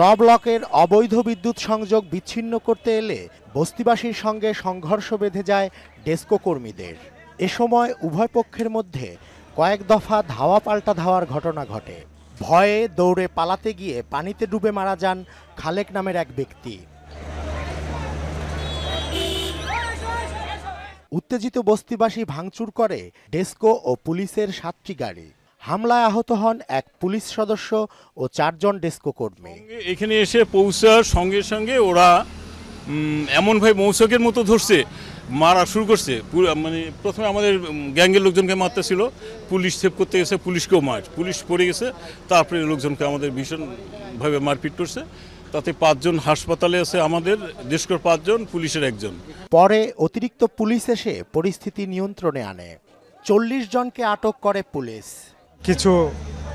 ট ব্লকের অবৈধ বিদ্যুৎ সংযোগ বিচ্ছিন্ন করতে এলে বস্তিবাসীর সঙ্গে সংঘর্ষ বেঁধে যায় ডেসকো কর্মীদের। এ সময় উভয় পক্ষের মধ্যে কয়েক দফা ধাওয়া পাল্টা ধাওয়ার ঘটনা ঘটে। ভয়ে দৌড়ে পালাতে গিয়ে পানিতে ডুবে মারা যান খালেক নামের এক ব্যক্তি। উত্তেজিত বস্তিবাসী ভাঙচুর করে ডেসকো ও পুলিশের 7টি গাড়ি। হামলায় আহত হন এক পুলিশ সদস্য ও 4 জন ডেসকো কর্মী। এখানে এসে পৌঁছার সঙ্গে সঙ্গে ওরা এমনভাবে মৌসকের মতো ধরছে, মারা শুরু করছে। মানে প্রথমে আমাদের গ্যাংয়ের লোকজনকে মারতেছিল, পুলিশ সেভ করতে গেছে, পুলিশকেও পুলিশ পড়ে গেছে। তারপরে লোকজনকে আমাদের ভীষণভাবে মারপিট করছে। তাতে 5 জন হাসপাতালে আছে, আমাদের ডেসকোর 5 জন, পুলিশের 1 জন। পরে অতিরিক্ত পুলিশ এসে পরিস্থিতি নিয়ন্ত্রণে আনে। 40 জনকে আটক করে পুলিশ। কিছু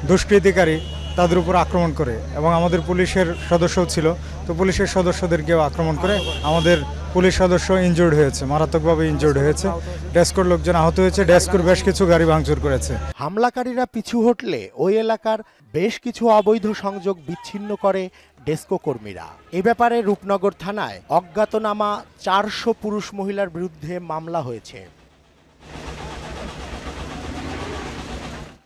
দুষ্কৃতিকারী তাদের উপর আক্রমণ করে এবং আমাদের পুলিশের সদস্যও ছিল, তো পুলিশের সদস্যদেরকেও আক্রমণ করে। আমাদের পুলিশ সদস্য ইনজুর্ড হয়েছে, মারাত্মকভাবে ইনজুর্ড হয়েছে। ডেসকোর লোকজন আহত হয়েছে, ডেসকোর বেশ কিছু গাড়ি ভাঙচুর করেছে। হামলাকারীরা পিছু হটলে ওই এলাকার বেশ কিছু অবৈধ সংযোগ বিচ্ছিন্ন করে ডেসকো কর্মীরা। এ ব্যাপারে রূপনগর থানায় অজ্ঞাতনামা 400 পুরুষ মহিলার বিরুদ্ধে মামলা হয়েছে।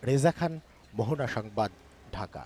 রেজা খান, মোহনা সংবাদ, ঢাকা।